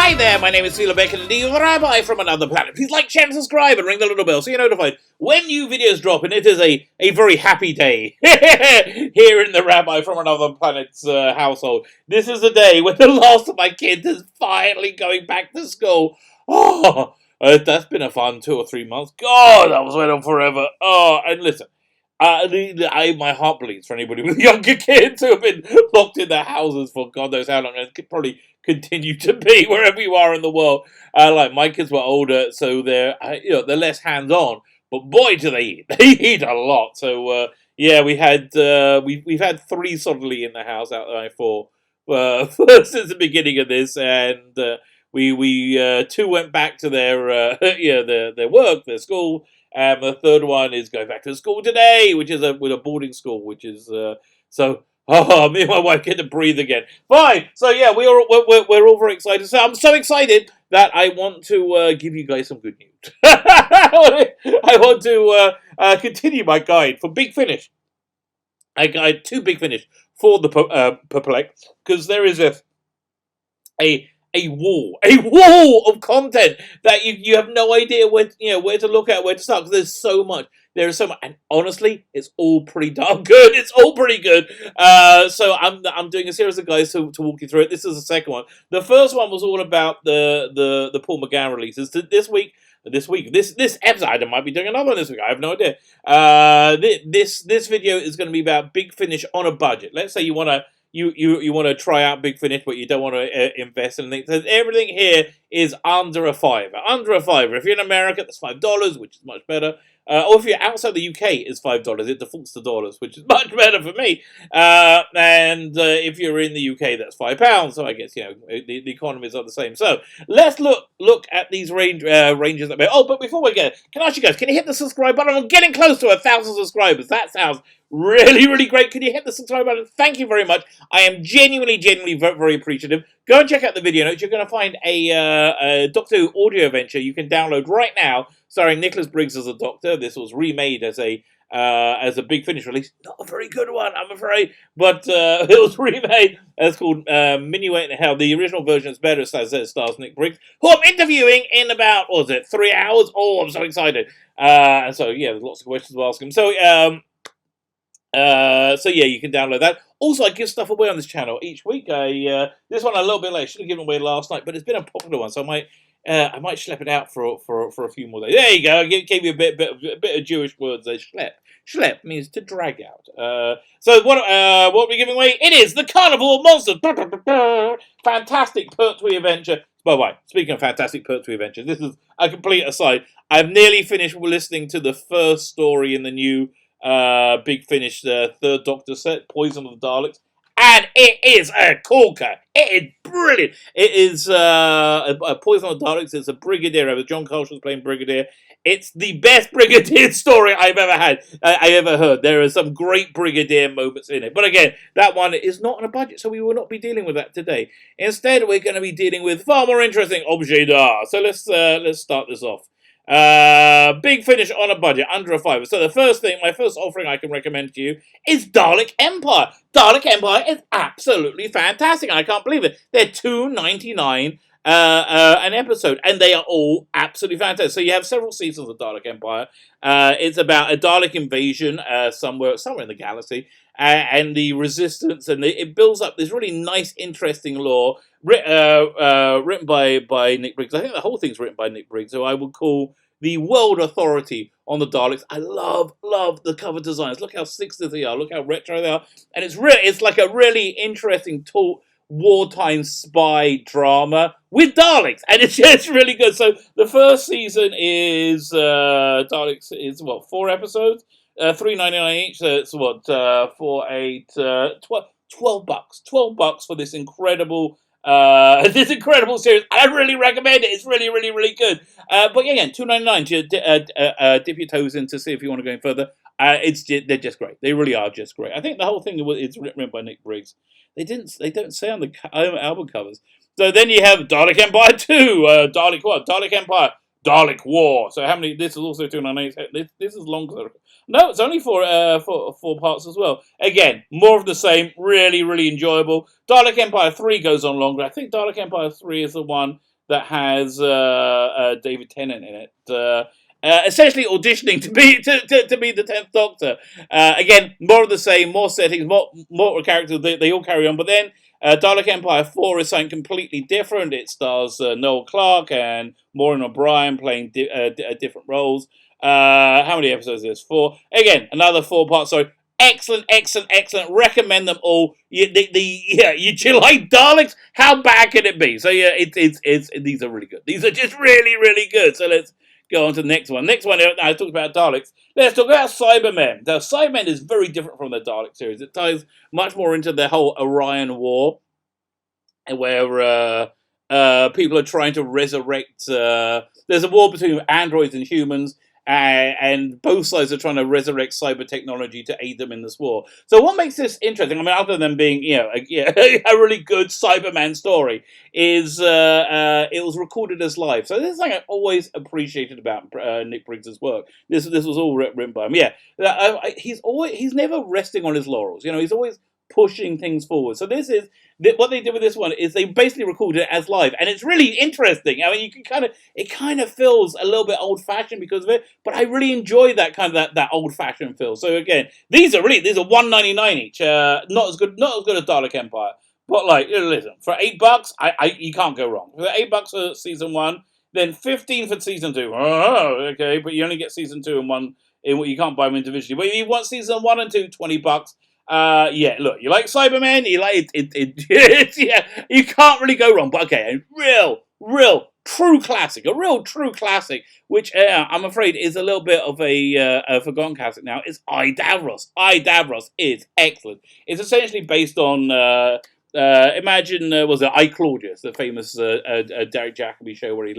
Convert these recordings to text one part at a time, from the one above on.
Hi there, my name is Beck and the Rabbi from another planet. Please like, share, and subscribe, and ring the little bell so you're notified when new videos drop, and it is a very happy day here in the Rabbi from another planet's household. This is the day when the last of my kids is finally going back to school. Oh, that's been a fun 2 or 3 months. God, that was waiting on forever. Oh, and listen. My heart bleeds for anybody with younger kids who have been locked in their houses for God knows how long, and could probably continue to be wherever you are in the world. Like my kids were older, so they're less hands on. But boy, do they eat! They eat a lot. So yeah, we've had 3 suddenly in the house out there for since the beginning of this, and we 2 went back to their their work, their school. And the third one is going back to school today, which is with a boarding school, which is so. Oh, me and my wife get to breathe again. Fine. So yeah, we're all very excited. So I'm so excited that I want to give you guys some good news. I want to continue my guide for Big Finish. I guide to Big Finish for the Perplexed, because there is a wall of content that you have no idea where to look at, where to start, because there's so much. There is so much, and honestly, it's all pretty darn good. It's all pretty good. So I'm doing a series of guides to walk you through it. This is the second one. The first one was all about the Paul McGann releases. This episode, I might be doing another one this week. I have no idea. This video is going to be about Big Finish on a budget. Let's say you want to. You want to try out Big Finish, but you don't want to invest in anything. So everything here is under a $5. Under a $5. If you're in America, that's $5, which is much better. Or if you're outside the UK, it's $5. It defaults to dollars, which is much better for me. And if you're in the UK, that's £5. So I guess the economies are the same. So let's look at these ranges. Oh, but before we get, can I ask you guys? Can you hit the subscribe button? I'm getting close to 1,000 subscribers. That sounds really, really great. Can you hit the subscribe button? Thank you very much. I am genuinely very, very appreciative. Go and check out the video notes. You're going to find a Doctor Who audio adventure you can download right now, starring Nicholas Briggs as a Doctor. This was remade as a Big Finish release. Not a very good one, I'm afraid, but it was remade. It's called Minuet in Hell. The original version is better. It stars Nick Briggs, who I'm interviewing in about 3 hours. Oh, I'm so excited. And so yeah, there's lots of questions to ask him. So so yeah, you can download that. Also, I give stuff away on this channel each week. This one a little bit late. I should have given away last night, but it's been a popular one, so I might schlep it out for a few more days. There you go. I gave you a bit of Jewish words there. Schlep. Schlep means to drag out. So what are we giving away? It is the Carnival of Monsters. Fantastic Pertwee adventure. By the way, speaking of fantastic Pertwee adventures, this is a complete aside. I've nearly finished listening to the first story in the new Big Finish third Doctor set, Poison of the Daleks, and it is a corker. It is brilliant. It is a Poison of the Daleks. It's a Brigadier. John Culshaw playing Brigadier. It's the best Brigadier story I've ever had. I ever heard. There are some great Brigadier moments in it, but again, that one is not on a budget, so we will not be dealing with that today. Instead, we're going to be dealing with far more interesting objet d'art. So let's start this off. Big Finish on a budget, under a $5. So my first offering I can recommend to you is Dalek Empire. Dalek Empire is absolutely fantastic, and I can't believe it. They're $2.99 an episode, and they are all absolutely fantastic. So you have several seasons of Dalek Empire. It's about a Dalek invasion somewhere in the galaxy, and the resistance, and it builds up this really nice, interesting lore written by Nick Briggs. I think the whole thing's written by Nick Briggs, who I would call the world authority on the Daleks. I love the cover designs. Look how 60s they are. Look how retro they are. And it's like a really interesting wartime spy drama with Daleks, and it's just really good. So the first season is Daleks is 4 episodes, $3.99 each. So it's $12 for this incredible series. I really recommend it. It's really, really, really good. But again, $2.99 to dip your toes in to see if you want to go any further. They're just great. They really are just great. I think the whole thing is written by Nick Briggs. They don't say on the album covers. So then you have Dalek Empire 2, Dalek what? Dalek Empire, Dalek War. So how many? This is also $2.99. This is longer. No, it's only four parts as well. Again, more of the same. Really, really enjoyable. Dalek Empire 3 goes on longer. I think Dalek Empire 3 is the one that has David Tennant in it. Essentially auditioning to be the 10th Doctor. Again, more of the same, more settings, more characters. They all carry on, but then Dalek Empire 4 is something completely different. It stars Noel Clarke and Maureen O'Brien playing different roles. How many episodes is this? 4. Again, another 4-part story. Excellent. Recommend them all. You like Daleks? How bad can it be? So yeah, it's these are really good. These are just really good. So let's go on to the next one. Next one, I talked about Daleks. Let's talk about Cybermen. The Cybermen is very different from the Dalek series. It ties much more into the whole Orion War, where people are trying to resurrect. There's a war between androids and humans, and both sides are trying to resurrect cyber technology to aid them in this war. So what makes this interesting, I mean, other than being, a really good Cyberman story, is it was recorded as live. So this is something I always appreciated about Nick Briggs' work. This was all written by him. Yeah, he's never resting on his laurels. He's always pushing things forward. So what they did with this one is they basically recorded it as live, and it's really interesting. I mean, you can it kind of feels a little bit old fashioned because of it, but I really enjoy that kind of that old fashioned feel. So again, these are $1.99 each. Not as good as Dalek Empire, but listen, for $8, you can't go wrong. For $8 for season 1, then 15 for season 2. Oh, okay, but you only get season 2 and 1. You can't buy them individually. But if you want season 1 and 2, $20. Look, you like Cyberman, you like it, yeah, you can't really go wrong. But okay, a real true classic, which I'm afraid is a little bit of a forgotten classic now, is Iddabross. Iddabross is excellent. It's essentially based on, imagine, was it I, Claudius, the famous Derek Jacobi show where he,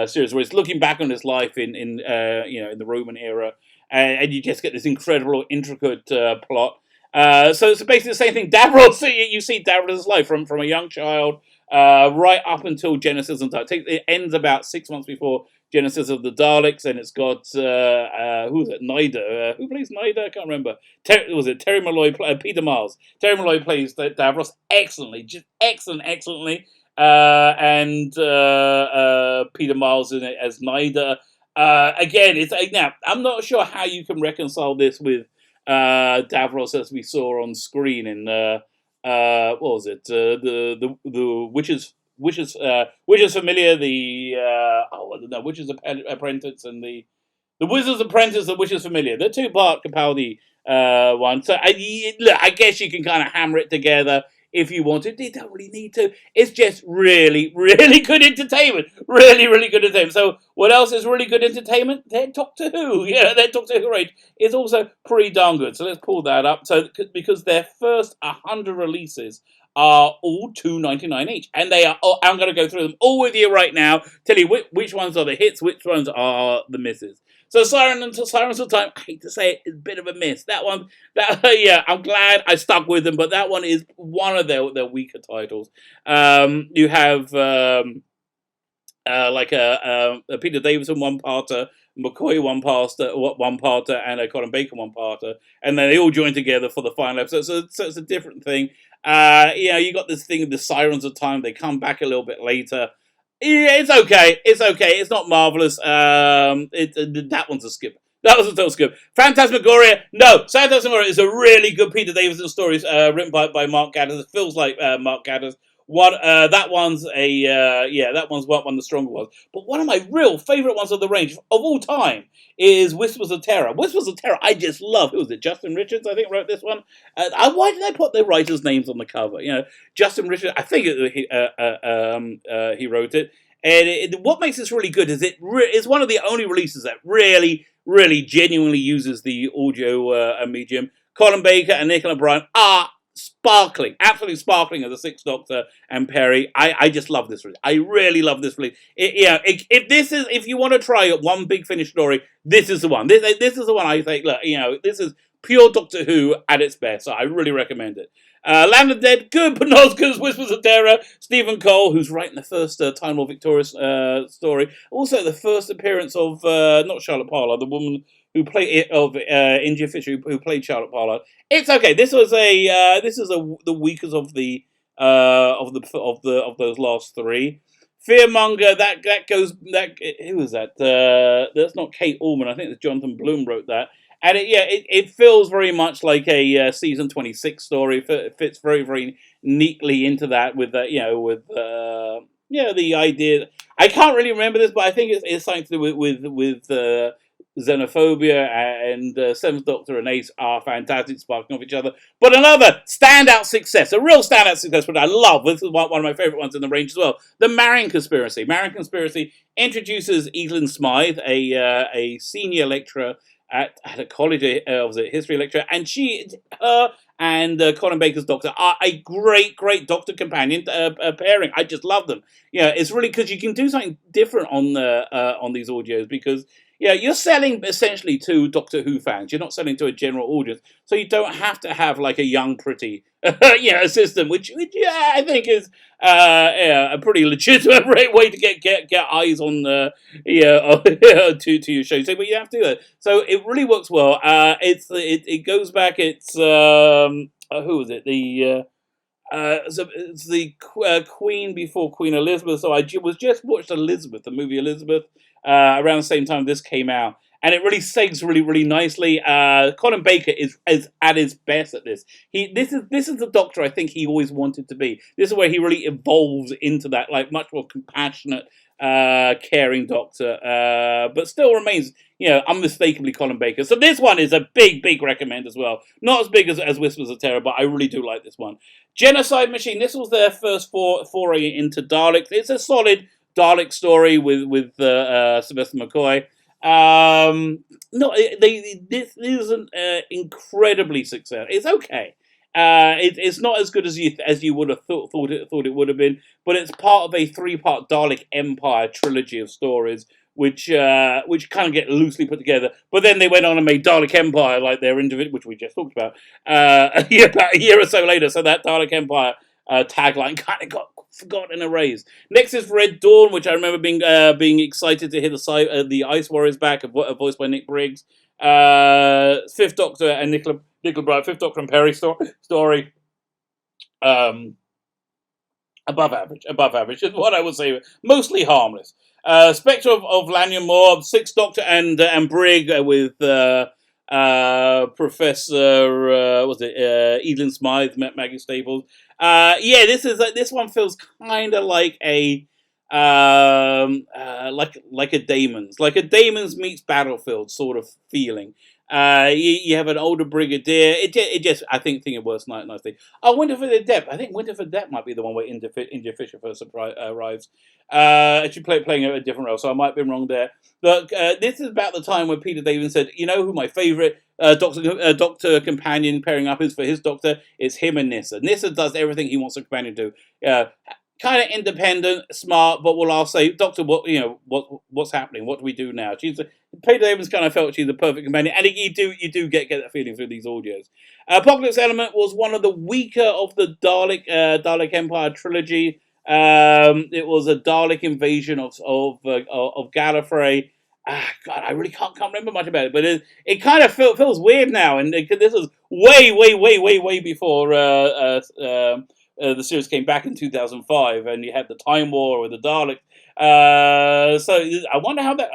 series where he's looking back on his life in the Roman era, and you just get this incredible, intricate plot. So it's basically the same thing. Davros, you see Davros' life from a young child right up until Genesis and Daleks. It ends about 6 months before Genesis of the Daleks, and it's got who's it? Nyder. Who plays Nyder? I can't remember. Terry Malloy? Peter Miles. Terry Malloy plays Davros excellently, just excellently. And Peter Miles in it as Nyder. Again, it's now I'm not sure how you can reconcile this with Davros as we saw on screen in what was it? The Witch's Familiar, Witch's Apprentice, and the Wizard's Apprentice, the Witch's Familiar. The 2-part Capaldi one. So I guess you can kind of hammer it together if you want to. You don't really need to. It's just really good entertainment. Really good entertainment. So what else is really good entertainment? Their Doctor Who. Yeah, their Doctor Who range is also pretty darn good. So let's pull that up. So because their first 100 releases are all $2.99 each, and they are. Oh, I'm going to go through them all with you right now. Tell you which ones are the hits, which ones are the misses. So Sirens of Time, I hate to say it, is a bit of a miss. That one, I'm glad I stuck with them, but that one is one of their weaker titles. You have a Peter Davison 1-parter, McCoy 1-parter, and a Colin Baker 1-parter, and then they all join together for the final episode. So it's a different thing. You got this thing of the Sirens of Time. They come back a little bit later. Yeah, it's okay. It's not marvelous. That one's a skip. That was a total skip. Phantasmagoria. No, Phantasmagoria is a really good Peter Davison story written by Mark Gatiss. It feels like Mark Gatiss. That one's one of the stronger ones. But one of my real favourite ones of the range of all time is Whispers of Terror. Whispers of Terror, I just love. Who was it? Justin Richards, I think, wrote this one. Why did they put the writers' names on the cover? Justin Richards. I think he wrote it. And what makes this really good is it's one of the only releases that really genuinely uses the audio medium. Colin Baker and Nicola Bryant are sparkling, absolutely sparkling as the Sixth Doctor and Perry. I just love this release. I really love this release. If you want to try one big finish story, this is the one. This is the one I think. Look, this is pure Doctor Who at its best. So I really recommend it. Land of the Dead, good, but not as good as Whispers of Terror. Stephen Cole, who's writing the first Time Lord Victorious story. Also, the first appearance of not Charlotte Parler, the woman who played India Fisher, who played Charlotte Parler. It's okay. This is the weakest of those last three. Fearmonger, that goes that who was that? That's not Kate Allman. I think it's Jonathan Bloom wrote that, and it feels very much like a season 26 story. It fits very neatly into that with the idea. I can't really remember this, but I think it's something to do with xenophobia, and Seventh Doctor and Ace are fantastic, sparking off each other. But another standout success, a real standout success, which I love. This is one of my favourite ones in the range as well. The Marion Conspiracy. Marion Conspiracy introduces Evelyn Smythe, a senior lecturer at a college, was a history lecturer, and her and Colin Baker's Doctor are a great Doctor companion pairing. I just love them. It's really because you can do something different on these audios, because you're selling essentially to Doctor Who fans. You're not selling to a general audience, so you don't have to have like a young, pretty, assistant, which I think is a pretty legitimate way to get eyes on to your show. So, but you have to do that. So it really works well. It goes back. It's who is it? It's the Queen before Queen Elizabeth. So I was just watched Elizabeth, the movie Elizabeth, around the same time this came out, and it really segs really nicely. Colin Baker is at his best at this. This is the Doctor I think he always wanted to be. This is where he really evolves into that much more compassionate, caring Doctor, but still remains unmistakably Colin Baker. So this one is a big recommend as well. Not as big as Whispers of Terror, but I really do like this one. Genocide Machine. This was their first foray into Daleks. It's a solid Dalek story with Sylvester McCoy. This isn't incredibly successful. It's okay. It's not as good as you would have thought it would have been, but it's part of a 3-part Dalek Empire trilogy of stories, which kind of get loosely put together. But then they went on and made Dalek Empire like their individual, which we just talked about, about a year or so later. So that Dalek Empire tagline kind of got forgotten and erased. Next is Red Dawn, which I remember being excited to hear the Ice Warriors back, voiced by Nick Briggs. Fifth Doctor and Nicola Bright, Fifth Doctor and Perry story. Above average is what I would say. Mostly harmless. Spectre of Lanyon Moore, Sixth Doctor and Brig with Professor Evelyn Smythe, Maggie Staples. This one feels kind of like a like a Damon's meets Battlefield sort of feeling. You have an older brigadier. I think it works nicely. Oh, Winterfell Adept. I think Winterfell Adept might be the one where India Fisher first arrives. She's playing a different role, so I might be wrong there. But this is about the time when Peter Davison said, "You know who my favourite Doctor companion pairing up is for his Doctor? It's him and Nyssa. Nyssa does everything he wants a companion to do. Kind of independent, smart, but I'll say, Doctor, what's happening? What do we do now?" Peter Davison kind of felt she's the perfect companion, and you do get that feeling through these audios. Apocalypse Element was one of the weaker of the Dalek Empire trilogy. It was a Dalek invasion of Gallifrey. God, I really can't remember much about it, but it kind of feels weird now, and this was way before the series came back in 2005, and you had the Time War with the Dalek. So I wonder how that.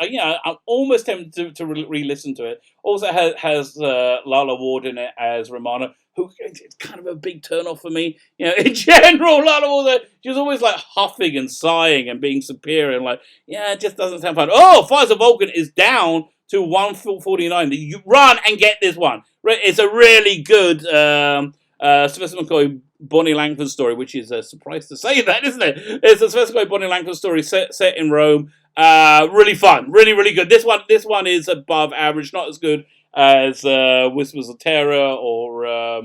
I'm almost tempted to re-listen to it. Also has Lala Ward in it as Romana, who it's kind of a big turn-off for me. In general, Lala Ward, she was always like huffing and sighing and being superior, and it just doesn't sound fun. Oh, Fires of Vulcan is down to 149. You run and get this one. It's a really good Sylvester McCoy Bonnie Langford story, which is a surprise to say that, isn't it? It's a Sylvester McCoy Bonnie Langford story set in Rome. Really fun, really good. This one is above average, not as good as Whispers of Terror or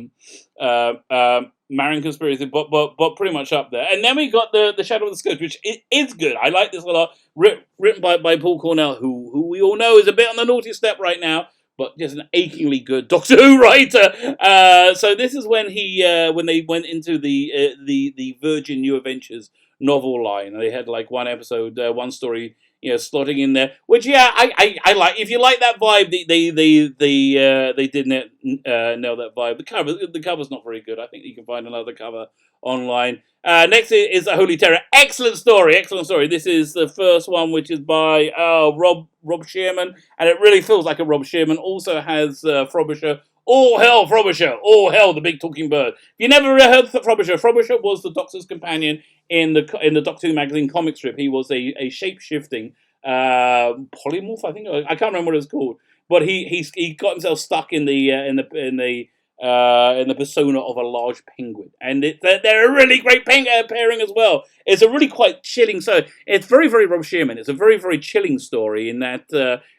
Marion Conspiracy, but pretty much up there. And then we got the Shadow of the Scourge, which is good. I like this a lot. Written by Paul Cornell, who we all know is a bit on the naughty step right now, but just an achingly good Doctor Who writer. So this is when when they went into the Virgin New Adventures novel line. They had one episode, one story, slotting in there. Which I like. If you like that vibe, they did nail that vibe. The cover's not very good. I think you can find another cover online. Next is a Holy Terror. Excellent story. This is the first one, which is by Rob Shearman, and it really feels like a Rob Shearman. Also has Frobisher. All hell, Frobisher! All hell, the big talking bird. If you never heard Frobisher, Frobisher was the Doctor's companion in the Doctor Who magazine comic strip. He was a shape-shifting polymorph. I think I can't remember what it was called, but he got himself stuck in the persona of a large penguin, and they're a really great pairing as well. It's a really quite chilling. So it's very, very Rob Shearman. It's a very, very chilling story in that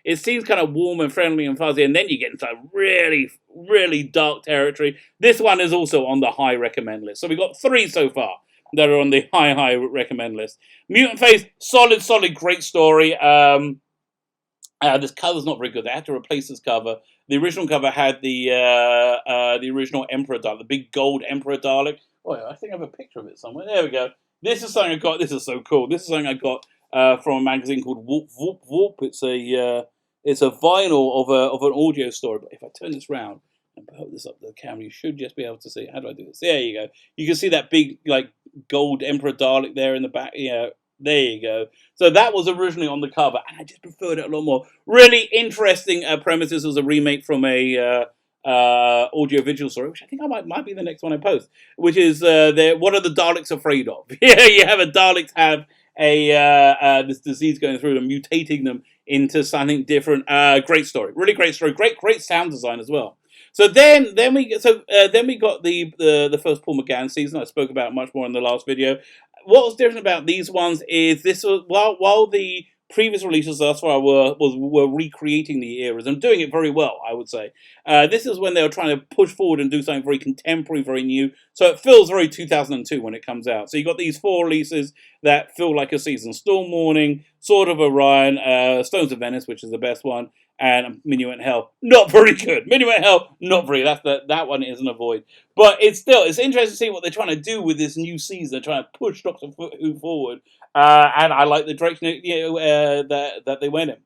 it seems kind of warm and friendly and fuzzy, and then you get into really, really dark territory. This one is also on the high recommend list. So we've got 3 so far that are on the high recommend list. Mutant Face, solid, great story. This cover's not very good. They had to replace this cover. The original cover had the original Emperor Dalek, the big gold Emperor Dalek. Oh, yeah, I think I have a picture of it somewhere. There we go. This is something I got. This is so cool. This is something I got from a magazine called Whoop Whoop Whoop. It's a vinyl of an audio story. But if I turn this round and put this up to the camera, you should just be able to see. How do I do this? There you go. You can see that big gold Emperor Dalek there in the back. There you go. So that was originally on the cover, and I just preferred it a lot more. Really interesting premise. This was a remake from a audio-visual story, which I think might be the next one I post, which is what are the Daleks afraid of? You have a Daleks have this disease going through them, mutating them into something different. Great story. Really great story. Great sound design as well. So then we got the first Paul McGann season. I spoke about much more in the last video. What was different about these ones is this was while the previous releases thus far were recreating the eras and doing it very well, I would say. This is when they were trying to push forward and do something very contemporary, very new. So it feels very 2002 when it comes out. So you got these 4 releases that feel like a season: Storm Warning, Sword of Orion, Stones of Venice, which is the best one, and Minuet Hell. Not very good. Minuet Hell, not very. That one is an avoid. But it's interesting to see what they're trying to do with this new season. They're trying to push Doctor Who forward, and I like the direction that they went in.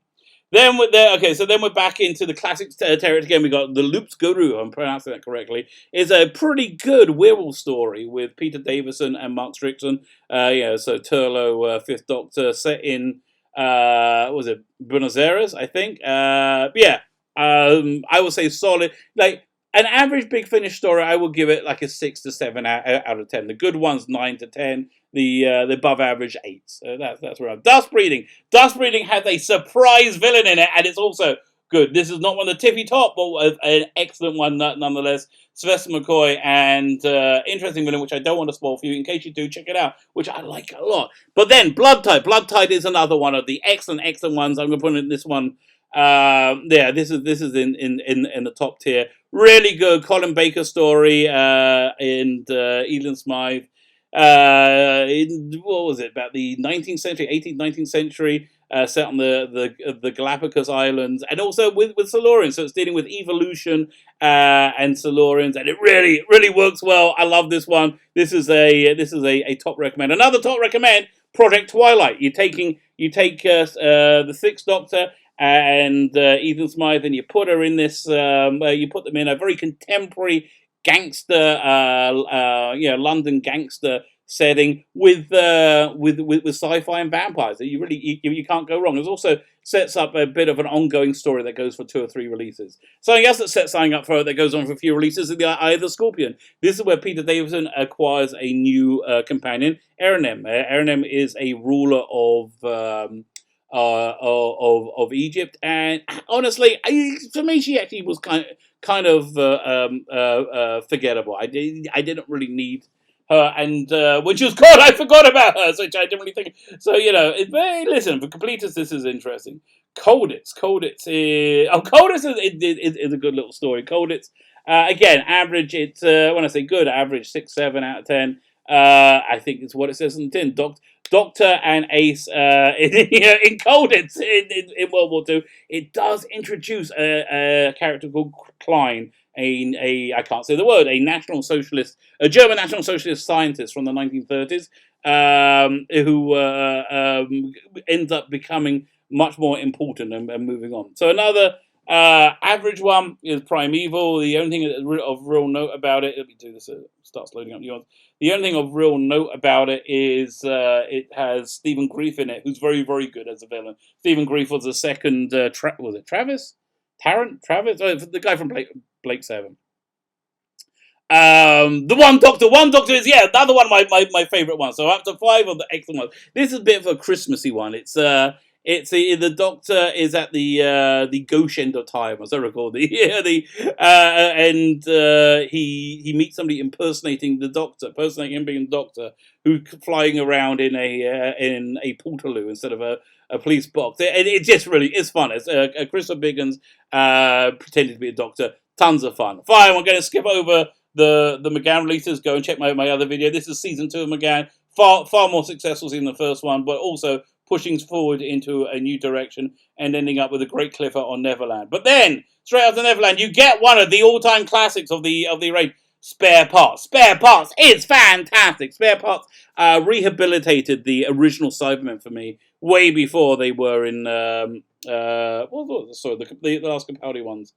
Then we're back into the classic territory again. We got the Loops Guru, I'm pronouncing that correctly. It's a pretty good werewolf story with Peter Davison and Mark Strickson. So Turlough, Fifth Doctor, set in Buenos Aires, I think. I would say solid. Like an average Big Finish story, I will give it like a 6 to 7 out of 10. The good ones 9 to 10. The above average 8. So that's where I'm. Dust Breeding has a surprise villain in it, and it's also good. This is not one of the tippy top, but an excellent one nonetheless. Sylvester McCoy, and interesting villain, which I don't want to spoil for you. In case you do, check it out, which I like a lot. But then Blood Tide. Blood Tide is another one of the excellent ones. I'm going to put in this one. This is in the top tier. Really good Colin Baker story, and Elon Smythe. What was it, about the 19th century, 18th, 19th century, set on the Galapagos Islands, and also with Silurians. So it's dealing with evolution and Silurians, and it really works well. I love this one. This is a top recommend. Another top recommend, Project Twilight. You take the Sixth Doctor and Ethan Smythe, and you put her in this. You put them in a very contemporary gangster, London gangster setting with sci-fi and vampires. You can't go wrong. It also sets up a bit of an ongoing story that goes for 2 or 3 releases. Something else that sets something up for that goes on for a few releases is the Eye of the Scorpion. This is where Peter Davison acquires a new companion, Erenem. Erenem is a ruler of Egypt, and honestly, for me, she actually was kind of forgettable. I didn't really need her, and when she was caught, I forgot about her, so I didn't really think. So listen, for completers, this is interesting. Colditz is a good little story. Colditz, again, average. It's when I say good, average 6, 7 out of 10. I think it's what it says on the tin. Doctor and Ace in Colditz in World War II. It does introduce a character called Klein, I can't say the word, a German National Socialist scientist from the 1930s, who ends up becoming much more important and moving on. So another average one is Primeval. The only thing of real note about it, let me do this, starts loading up new ones. The only thing of real note about it is it has Stephen Greif in it, who's very, very good as a villain. Stephen Greif was the second, was it Travis? Travis? Oh, the guy from Blake 7. The One Doctor is the other one of my favourite ones. So up to 5 of the excellent ones. This is a bit of a Christmassy one. The Doctor is at the gauche end of time, as I recall. He meets somebody impersonating him being the Doctor, who's flying around in a portaloo instead of a police box. It just really is fun. It's Christopher Biggins pretending to be a Doctor. Tons of fun. Fine, we're going to skip over the McGann releases. Go and check my other video. This is season 2 of McGann. Far more successful than the first one, but also pushing forward into a new direction and ending up with a great cliffhanger on Neverland. But then, straight after Neverland, you get one of the all-time classics of the range, Spare Parts. Spare Parts is fantastic. Spare Parts rehabilitated the original Cybermen for me way before they were in the last Capaldi ones.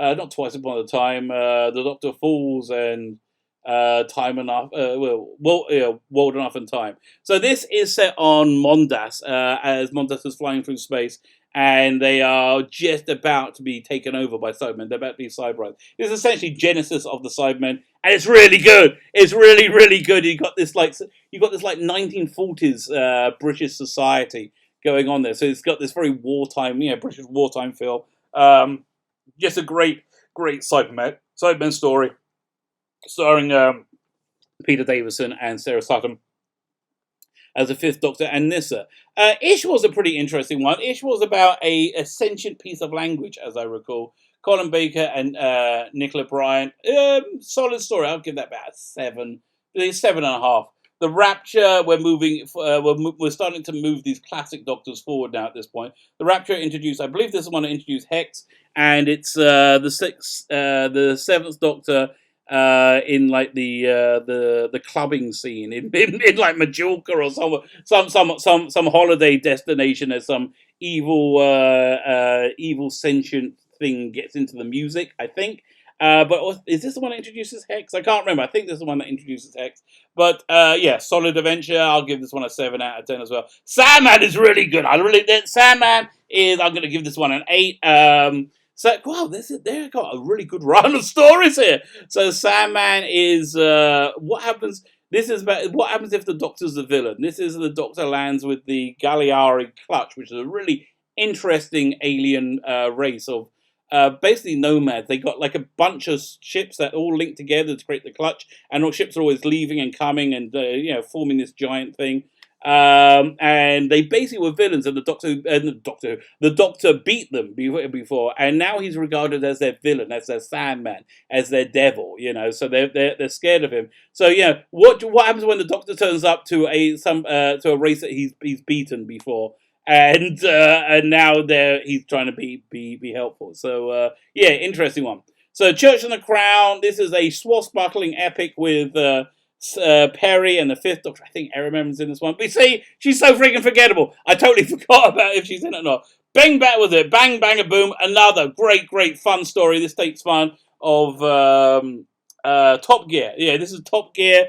Not Twice Upon a Time, The Doctor Falls, and Time Enough, World Enough and Time. So this is set on Mondas, as Mondas is flying through space, and they are just about to be taken over by Cybermen. They're about to be cyberized. It's essentially Genesis of the Cybermen, and it's really good. It's really, really good. You got this like 1940s British society going on there. So it's got this very wartime, British wartime feel. Just a great Cyberman story, starring Peter Davison and Sarah Sutton as the 5th Doctor and Nyssa. Ish was a pretty interesting one. Ish was about a sentient piece of language, as I recall. Colin Baker and Nicola Bryant. Solid story. I'll give that about a 7. 7.5. The Rapture, we're starting to move these classic Doctors forward now at this point. The Rapture introduced, I believe this is one that introduced Hex, and it's the 7th Doctor in like the clubbing scene in like Majorca or some holiday destination as some evil sentient thing gets into the music, I think. But is this the one that introduces Hex? I can't remember. I think this is the one that introduces Hex. But solid adventure. I'll give this one a 7 out of 10 as well. Sandman is really good. Sandman is. I'm going to give this one an 8. They've got a really good run of stories here. So Sandman is what happens. This is about what happens if the Doctor's the villain. This is the Doctor lands with the Galliari Clutch, which is a really interesting alien race of basically nomads. They got like a bunch of ships that all link together to create the Clutch, and all ships are always leaving and coming and forming this giant thing. And they basically were villains, and the Doctor beat them before, and now he's regarded as their villain, as their Sandman, as their devil. So they're scared of him. So what happens when the Doctor turns up to a race that he's beaten before? And now he's trying to be helpful. So interesting one. So Church and the Crown. This is a swashbuckling epic with Perry and the 5th Doctor. I think Erin Member's in this one. But see, she's so freaking forgettable. I totally forgot about if she's in it or not. Bang Back with it. Bang Bang a Boom. Another great fun story. This takes fun of Top Gear. Yeah, this is Top Gear.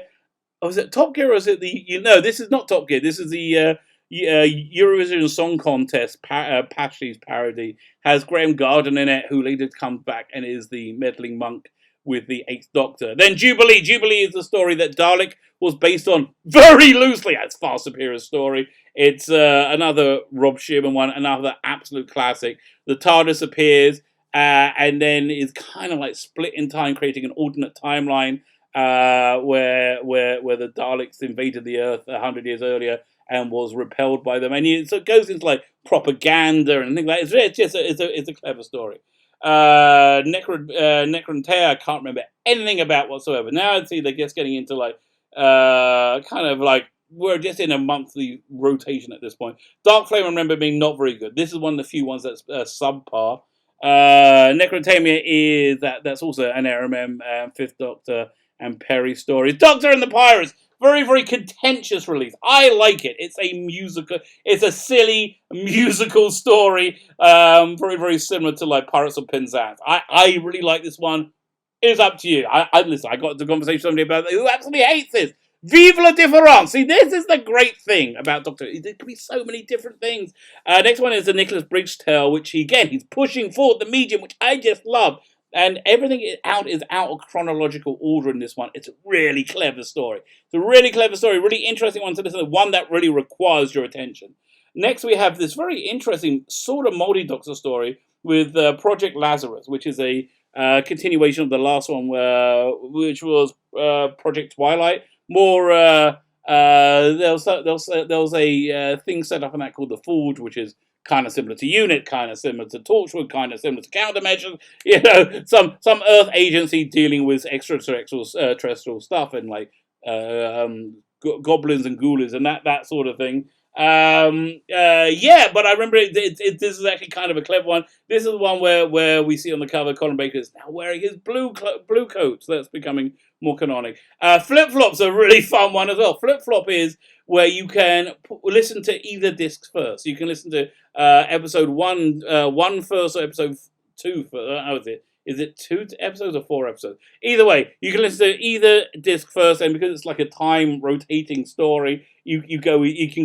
Oh, is it Top Gear or is it this is not Top Gear. This is the Eurovision Song Contest Patri's parody. Has Graham Garden in it, who later comes back and is the meddling monk with the 8th Doctor. Then Jubilee. Jubilee is the story that Dalek was based on very loosely. That's far superior story. It's another Rob Shearman one, another absolute classic. The TARDIS appears and then is kind of like split in time, creating an alternate timeline where the Daleks invaded the Earth 100 years earlier and was repelled by them. And so it goes into like propaganda and things like that. It's a clever story. Necrontea, I can't remember anything about whatsoever. Now I'd see they're just getting into like kind of like we're just in a monthly rotation at this point. Dark Flame, I remember being not very good. This is one of the few ones that's subpar. Necrotamia is that's also an RMM Fifth Doctor and Perry story. Doctor and the Pirates, very very contentious release. I like it. It's a musical. It's a silly musical story. Very very similar to like Pirates of Penzance. I really like this one. It's up to you. Listen. I got into a conversation with somebody about who absolutely hates this. Vive la différence! See, this is the great thing about Doctor Who. There could be so many different things. Next one is the Nicholas Briggs tale, which again he's pushing forward the medium, which I just love. And everything is out of chronological order in this one. It's a really clever story. It's a really clever story, really interesting one to listen to, one that really requires your attention. Next, we have this very interesting sort of multi-Doctor story with Project Lazarus, which is a continuation of the last one, which was Project Twilight. More, there was a thing set up in that called the Forge, which is kind of similar to UNIT, kind of similar to Torchwood, kind of similar to Countermeasures. You know, some Earth agency dealing with extraterrestrial stuff and like goblins and ghoulies and that sort of thing. Yeah, but I remember this is actually kind of a clever one. This is the one where we see on the cover Colin Baker is now wearing his blue coat, so that's becoming more canonic. Flip Flop's a really fun one as well. Flip Flop is where you can listen to either discs first. You can listen to episode one first or episode 2 first. How is it? Is it 2 episodes or 4 episodes? Either way, you can listen to either disc first, and because it's like a time rotating story, you can go either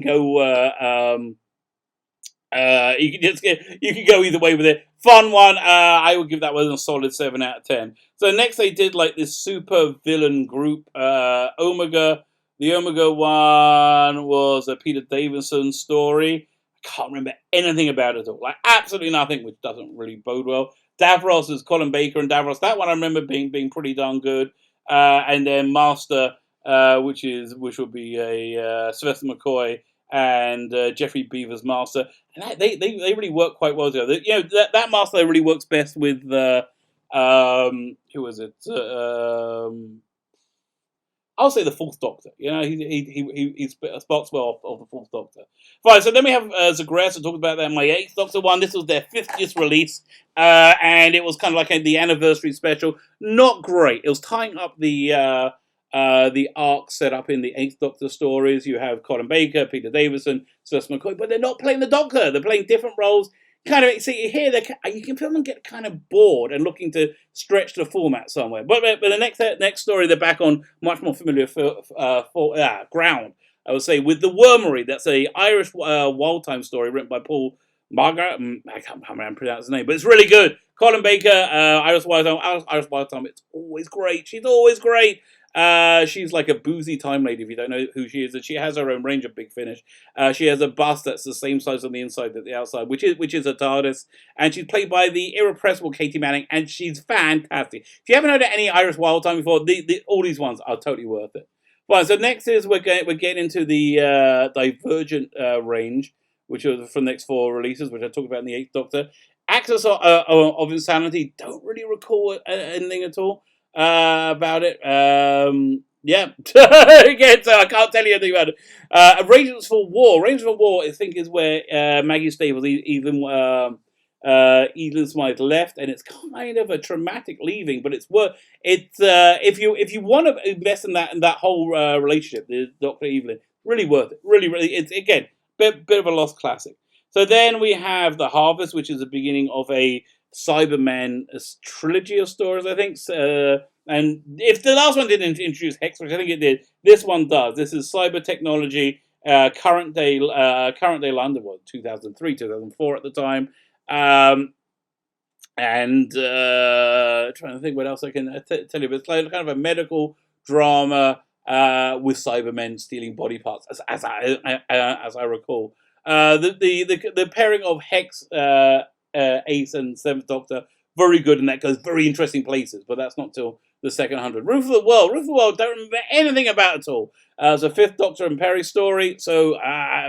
way with it. Fun one. I would give that one a solid 7 out of 10. So next they did like this super villain group, Omega. The Omega one was a Peter Davison story. I can't remember anything about it at all. Like absolutely nothing, which doesn't really bode well. Davros is Colin Baker and Davros. That one I remember being pretty darn good. And then Master, which would be a Sylvester McCoy and Jeffrey Beaver's Master. And they really work quite well together. You know, that Master really works best with who was it? I'll say the Fourth Doctor. You know, he sparks well of the Fourth Doctor. Right, so then we have Zagreus. I talked about that in my 8th Doctor one. This was their 50th release, and it was kind of like the anniversary special. Not great. It was tying up the arc set up in the 8th Doctor stories. You have Colin Baker, Peter Davison, Sylvester McCoy, but they're not playing the Doctor. They're playing different roles. Kind of see here, you can feel them get kind of bored and looking to stretch the format somewhere. But the next story, they're back on much more familiar ground. I would say with the Wormery. That's a Irish wild time story written by Paul Margaret. I can't remember how to pronounce his name, but it's really good. Colin Baker, Irish wild time. It's always great. She's always great. She's like a boozy time lady, if you don't know who she is, and she has her own range of Big Finish. She has a bust that's the same size on the inside as the outside, which is a TARDIS, and she's played by the irrepressible Katie Manning, and she's fantastic. If you haven't heard of any Irish Wild Time before, all these ones are totally worth it. Right, so next is we're getting into the Divergent range, which are from the next 4 releases, which I talked about in the 8th Doctor. Axis of Insanity, don't really recall anything at all about it. Yeah. Again, so I can't tell you anything about it. Arrangements for War, I think, is where Maggie Stables, Evelyn Smythe left, and it's kind of a traumatic leaving, but it's if you want to invest in that whole relationship, the Dr. Evelyn, really worth it. Really, it's again bit of a lost classic. So then we have The Harvest, which is the beginning of a Cyberman trilogy of stories, I think. And if the last one didn't introduce Hex, which I think it did, this one does. This is cyber technology, current day London, 2003, 2004 at the time. And trying to think what else I can tell you, but it's like kind of a medical drama with Cybermen stealing body parts, as I recall. The pairing of Hex, Ace, and 7th Doctor, very good, and that goes very interesting places, but that's not till the second 100. Roof of the World, don't remember anything about it at all. It's a 5th Doctor and Perry story, so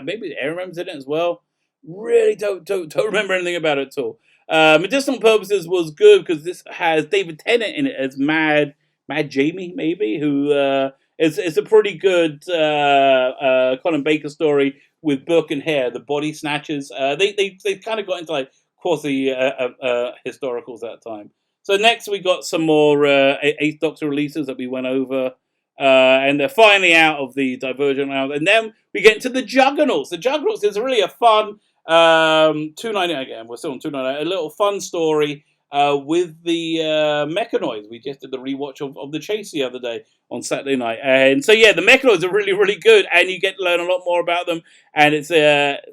maybe Aaron remembers it as well. Really don't remember anything about it at all. Medicinal Purposes was good because this has David Tennant in it as Mad Jamie, maybe, who is a pretty good Colin Baker story with Burke and Hare, the body snatchers. They kind of got into like quasi historicals at that time. So next we got some more Eighth Doctor releases that we went over. And they're finally out of the Divergent round. And then we get into the Juggernauts. The Juggernauts is really a fun $2.99 again. We're still on $2.99. A little fun story with the Mechanoids. We just did the rewatch of The Chase the other day on Saturday night. And so, yeah, the Mechanoids are really, really good. And you get to learn a lot more about them. And it's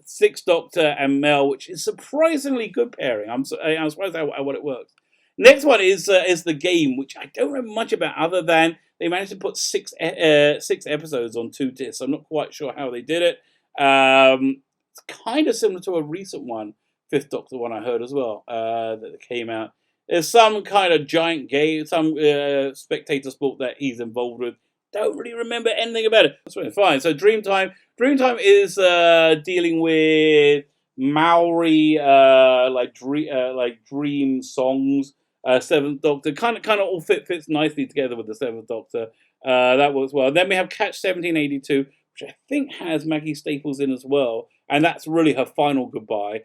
Sixth Doctor and Mel, which is surprisingly good pairing. I'm surprised at what it works. Next one is the game, which I don't remember much about other than they managed to put six episodes on 2 discs. I'm not quite sure how they did it. It's kind of similar to a recent one, Fifth Doctor one I heard as well, that came out. There's some kind of giant game, some spectator sport that he's involved with. Don't really remember anything about it. That's really fine. So Dreamtime is dealing with Maori dream songs. Seventh Doctor kind of all fits nicely together with the Seventh Doctor. That works well. Then we have Catch 1782, which I think has Maggie Staples in as well, and that's really her final goodbye.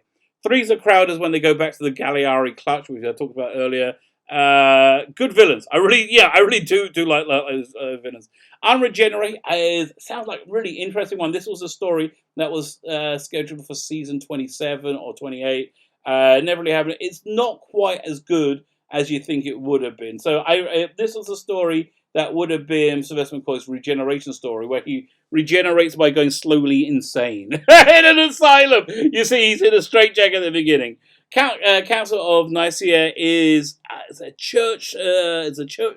Three's a Crowders when they go back to the Galliari Clutch, which I talked about earlier. Good villains. I really do like those villains. Unregenerate sounds like a really interesting one. This was a story that was scheduled for season 27 or 28. Never really happened. It's not quite as good as you think it would have been. So this was a story that would have been Sylvester McCoy's regeneration story, where he regenerates by going slowly insane in an asylum. You see, he's in a straitjacket at the beginning. Council of Nicaea is a church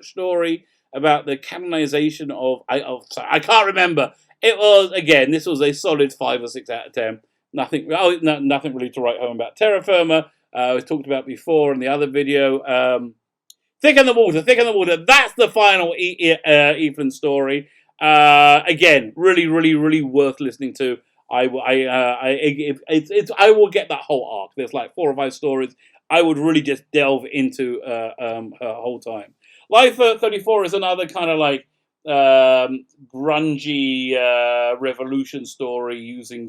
story about the canonization of. I can't remember. It was, again, this was a solid 5 or 6 out of 10. Nothing really to write home about. Terra Firma, we talked about before in the other video. Thick in the Water. That's the final Ethan story. Again, really worth listening to. I will get that whole arc. There's like 4 or 5 stories. I would really just delve into her whole time. Life 34 is another kind of like grungy revolution story using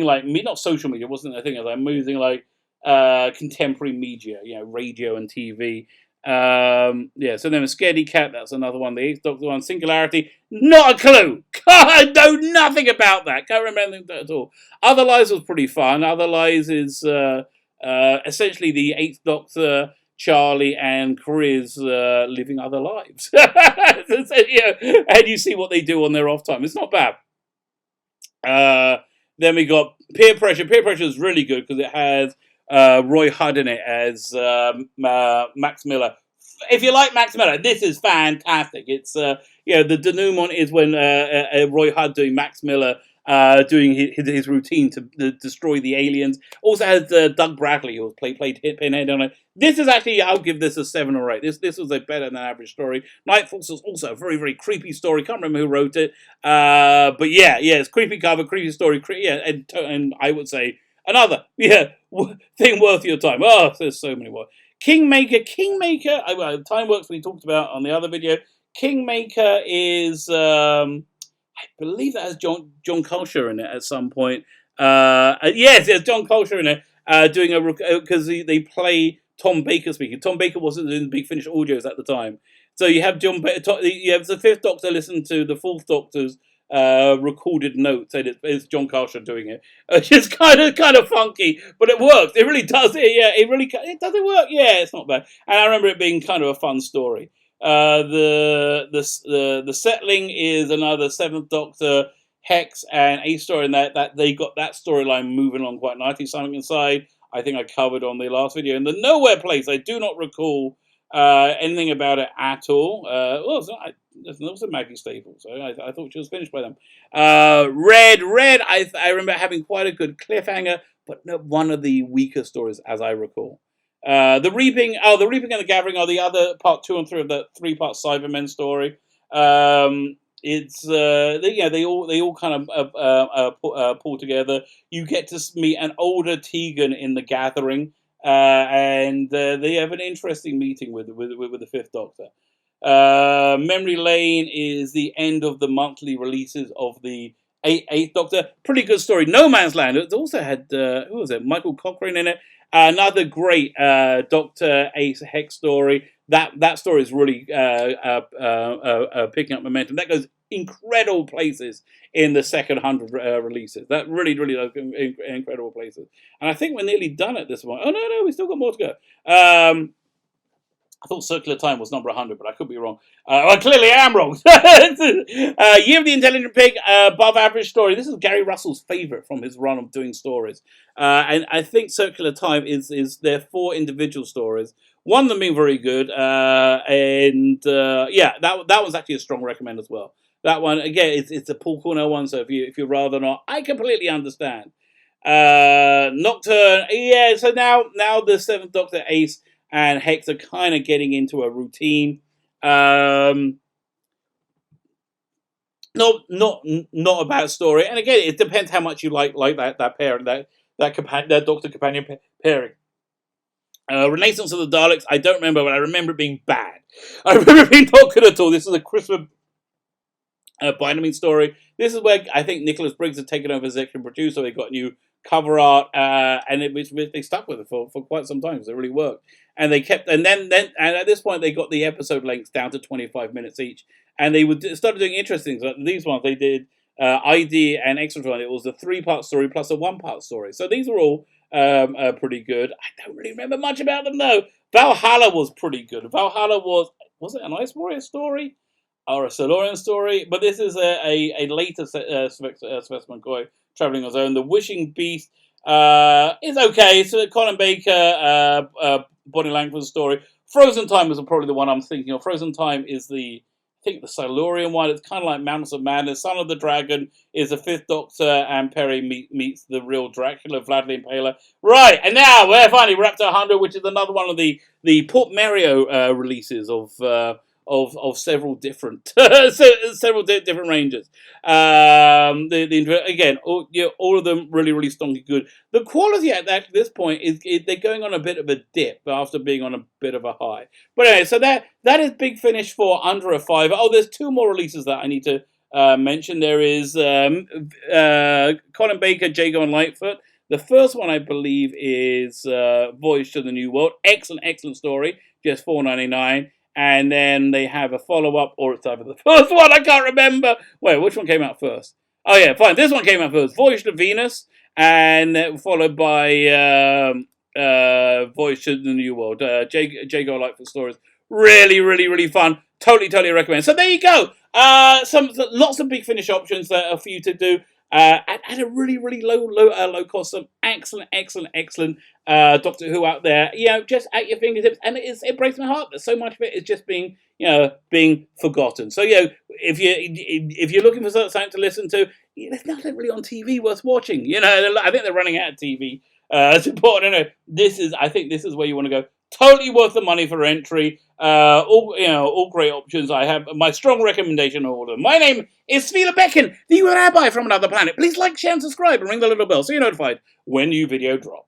like not social media, wasn't a thing. I'm using like contemporary media, radio and TV. So then a Scaredy Cat, that's another one. The Eighth Doctor one, Singularity, not a clue. I know nothing about that. Can't remember anything at all. Other Lies was pretty fun. Other Lies is essentially the Eighth Doctor, Charlie and Chris living other lives. And you see what they do on their off time. It's not bad. Then we got Peer Pressure. Peer Pressure is really good because it has Roy Hudd in it as Max Miller. If you like Max Miller, this is fantastic. It's the denouement is when Roy Hudd doing Max Miller doing his routine to destroy the aliens. Also has Doug Bradley who played Pinhead on it. This is actually, I'll give this a 7 or 8. This was a better than average story. Nightfalls was also a very, very creepy story. Can't remember who wrote it. But yeah, it's creepy cover, creepy story. And I would say another thing worth your time. Oh, there's so many more. Kingmaker. Time Works we talked about on the other video. Kingmaker is I believe that has John Culsher in it at some point. Yes, John Culsher in it doing because they play Tom Baker speaking. Tom Baker wasn't in Big Finish audios at the time, so you have you have the Fifth Doctor listen to the Fourth Doctor's recorded notes, and it's John Culsher doing it. It's just kind of funky, but it works. It really does. It does it work. Yeah, it's not bad. And I remember it being kind of a fun story. The Settling is another Seventh Doctor, Hex, and a story in that they got that storyline moving along quite nicely. Something Inside, I think I covered on the last video. And the Nowhere Place, I do not recall anything about it at all. There's also Maggie Staples. So I thought she was finished by them. Red. I remember having quite a good cliffhanger, but one of the weaker stories, as I recall. The Reaping and the Gathering are the other part 2 and 3 of the 3-part Cybermen story. It's they all kind of pull together. You get to meet an older Tegan in the Gathering, and they have an interesting meeting with the Fifth Doctor. Memory Lane is the end of the monthly releases of the Eighth Doctor. Pretty good story. No Man's Land. It also had who was it? Michael Cochrane in it. Another great Dr. Ace Hex story. That story is really picking up momentum. That goes incredible places in the second 100 releases. That really does incredible places. And I think we're nearly done at this point. Oh, no, we still got more to go. I thought Circular Time was number 100, but I could be wrong. I clearly am wrong. Year of the Intelligent Pig, above average story. This is Gary Russell's favourite from his run of doing stories. And I think Circular Time is their 4 individual stories. One of them being very good. That was actually a strong recommend as well. That one, again, it's a Paul Cornell one, so if you'd rather not, I completely understand. Nocturne, yeah, so now the 7th Doctor, Ace, and Hex are kind of getting into a routine. Not a bad story. And again, it depends how much you like that pairing, that Doctor Companion pairing. Renaissance of the Daleks, I don't remember, but I remember it being bad. I remember it being not good at all. This is a Christmas Binding story. This is where I think Nicholas Briggs had taken over as executive producer. They got new cover art, and they stuck with it for quite some time because it really worked. And they kept, and then at this point they got the episode lengths down to 25 minutes each, and they started doing interesting things. Like these ones they did ID and Extratron. It was a 3-part story plus a 1-part story. So these were all pretty good. I don't really remember much about them though. Valhalla was pretty good. Valhalla was it an Ice Warrior story or a Silurian story? But this is a later Specimen Koi traveling on his own. The Wishing Beast is okay. It's a Colin Baker Bonnie Langford story. Frozen Time is probably the one I'm thinking of. Frozen Time is the Silurian one. It's kind of like Mountains of Madness. Son of the Dragon is the 5th Doctor, and Perry meets the real Dracula, Vlad the Impaler. Right, and now we're finally Raptor Hunter, which is another one of the Port Mario releases of several different different ranges. Again, all of them really stonky good. The quality at this point is they're going on a bit of a dip after being on a bit of a high. But anyway, so that is Big Finish for under a 5. Oh, there's 2 more releases that I need to mention. There is Colin Baker, Jago and Lightfoot. The first one I believe is Voyage to the New World. Excellent story. Just $4.99. And then they have a follow-up, or it's either the first one, I can't remember. Wait, which one came out first? Oh yeah, fine, this one came out first. Voyage to Venus, and followed by Voyage to the New World. Jago Lightfoot stories. Really fun. Totally recommend. So there you go. Lots of Big Finish options for you to do. At a really low cost. Some excellent Doctor Who out there, just at your fingertips, and it breaks my heart that so much of it is just being forgotten. So if you're looking for something to listen to, there's nothing really on TV worth watching. I think they're running out of TV. It's important. I think this is where you want to go. Totally worth the money for entry. All great options. I have my strong recommendation of all of them. My name is Svila Becken, the Rabbi from another planet. Please like, share, and subscribe, and ring the little bell so you're notified when new video drop.